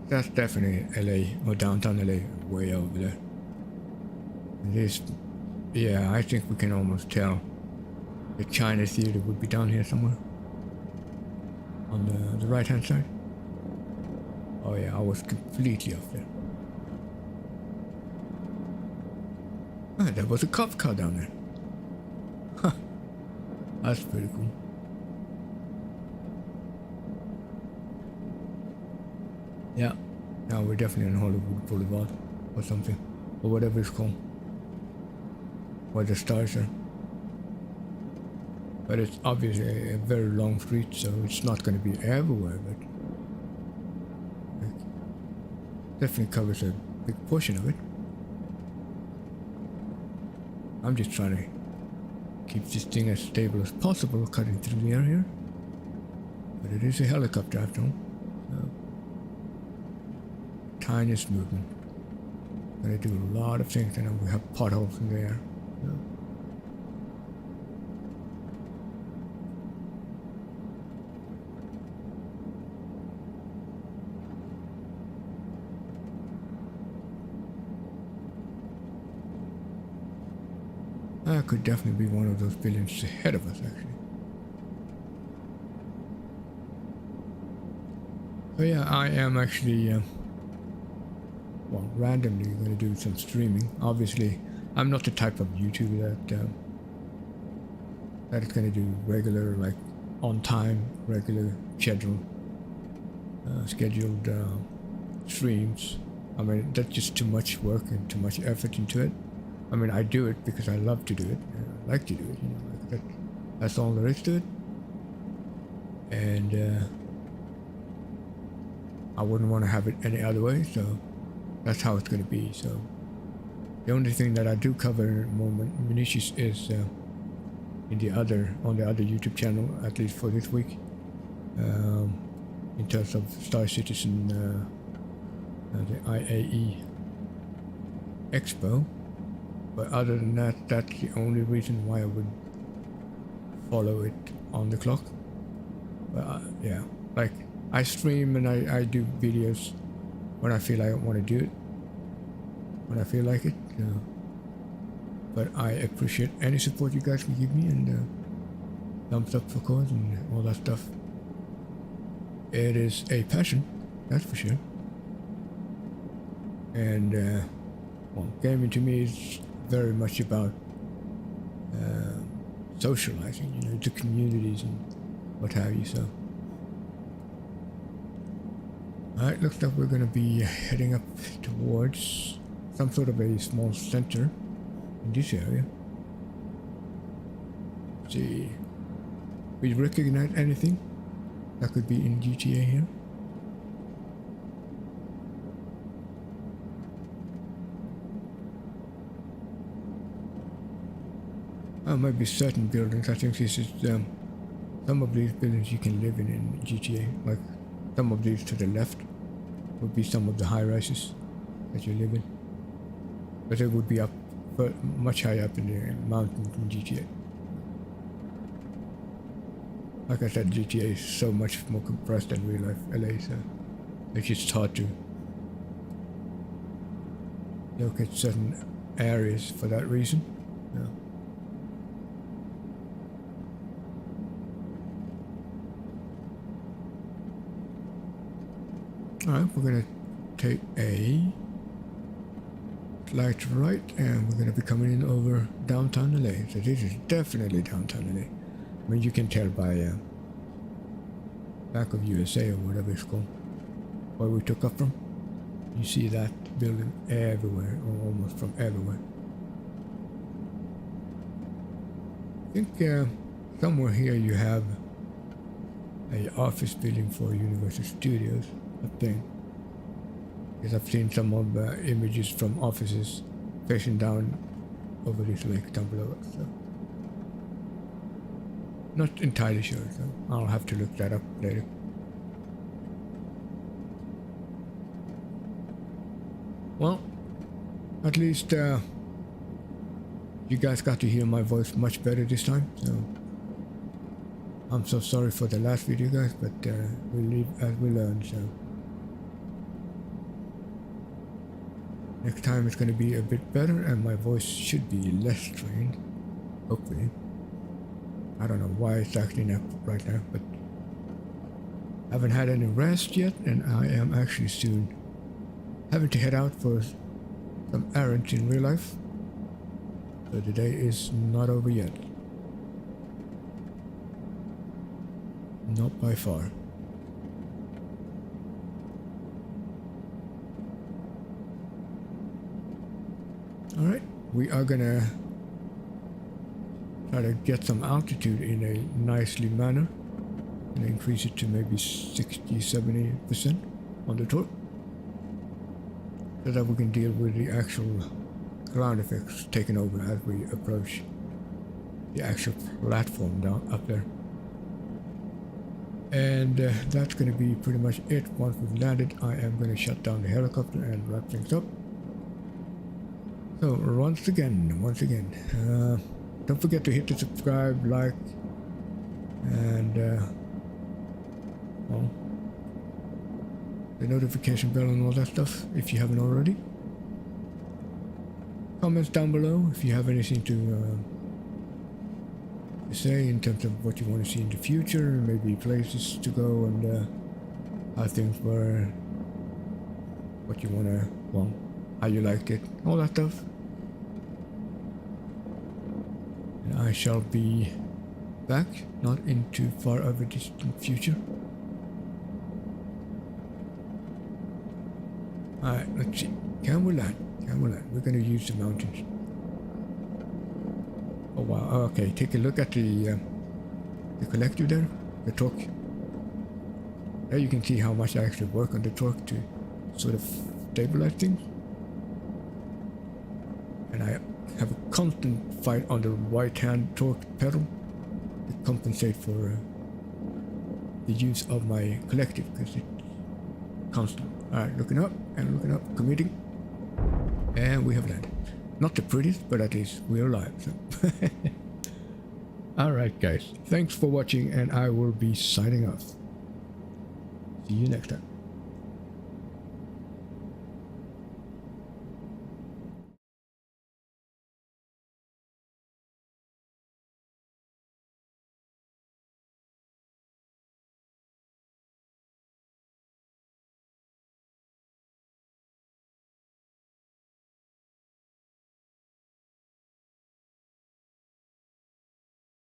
That's definitely LA, or downtown LA, way over there. This, yeah, I think we can almost tell the China Theater would be down here somewhere. On the right hand side. Oh yeah, I was completely off there. Ah, there was a cop car down there. Huh. That's pretty cool. Yeah. Now we're definitely on Hollywood Boulevard or something. Or whatever it's called. Where the stars are. But it's obviously a very long street, so it's not going to be everywhere, but it definitely covers a big portion of it. I'm just trying to keep this thing as stable as possible, cutting through the air here. But it is a helicopter after all. Tiniest movement. Gonna do a lot of things, and we have potholes in the air. That could definitely be one of those buildings ahead of us, actually. So yeah, I am actually, well, randomly going to do some streaming. Obviously, I'm not the type of YouTuber that is going to do regular, like, on time, regular scheduled streams. I mean, that's just too much work and too much effort into it. I mean, I do it because I love to do it. I like to do it, you know, like that's all there is to it. and I wouldn't want to have it any other way, so that's how it's going to be. So the only thing that I do cover more minutiae is on the other YouTube channel, at least for this week, in terms of Star Citizen, the IAE Expo. But other than that, that's the only reason why I would follow it on the clock. But yeah, like I stream and I do videos when I feel like I want to do it, when I feel like it. But I appreciate any support you guys can give me, and thumbs up, of course, and all that stuff. It is a passion, that's for sure. And well, gaming to me is very much about socializing, you know, to communities and what have you. So, alright, looks like we're gonna be heading up towards some sort of a small center in this area. Let's see, we recognize anything that could be in GTA here? Maybe certain buildings. I think this is some of these buildings you can live in GTA. Like some of these to the left would be some of the high rises that you live in, but it would be up much higher up in the mountains in GTA. Like I said, GTA is so much more compressed than real life LA, so it's just hard to look at certain areas for that reason. Yeah. Alright, we're gonna take a slide right, and we're gonna be coming in over downtown LA. So this is definitely downtown LA. I mean, you can tell by Bank of USA or whatever it's called, where we took up from. You see that building everywhere, or almost from everywhere. I think somewhere here you have a office building for Universal Studios, I think, because I've seen some of the images from offices facing down over this lake down below us. So not entirely sure, so I'll have to look that up later. Well, at least you guys got to hear my voice much better this time, so I'm so sorry for the last video, guys, but we live as we learn. So next time it's going to be a bit better, and my voice should be less strained, hopefully. I don't know why it's acting up right now, but I haven't had any rest yet, and I am actually soon having to head out for some errands in real life. So the day is not over yet. Not by far. Alright, we are gonna try to get some altitude in a nicely manner and increase it to maybe 60-70% on the tour, so that we can deal with the actual ground effects taking over as we approach the actual platform down up there. And that's going to be pretty much it. Once we've landed, I am going to shut down the helicopter and wrap things up. So once again, don't forget to hit the subscribe, like, and well, the notification bell and all that stuff if you haven't already. Comments down below if you have anything to say in terms of what you want to see in the future, maybe places to go, and how things were, what you want to, well, how you liked it, all that stuff. And I shall be back, not in too far of a distant future. Alright, let's see. Can we land? We're going to use the mountains. Oh wow, okay, take a look at the collective there, the torque. There you can see how much I actually work on the torque to sort of stabilize things. And I have a constant fight on the right hand torque pedal to compensate for the use of my collective, because it's constant. Alright, looking up and looking up, committing. And we have landed. Not the prettiest, but at least we're alive. So. Alright guys, thanks for watching and I will be signing off. See you next time.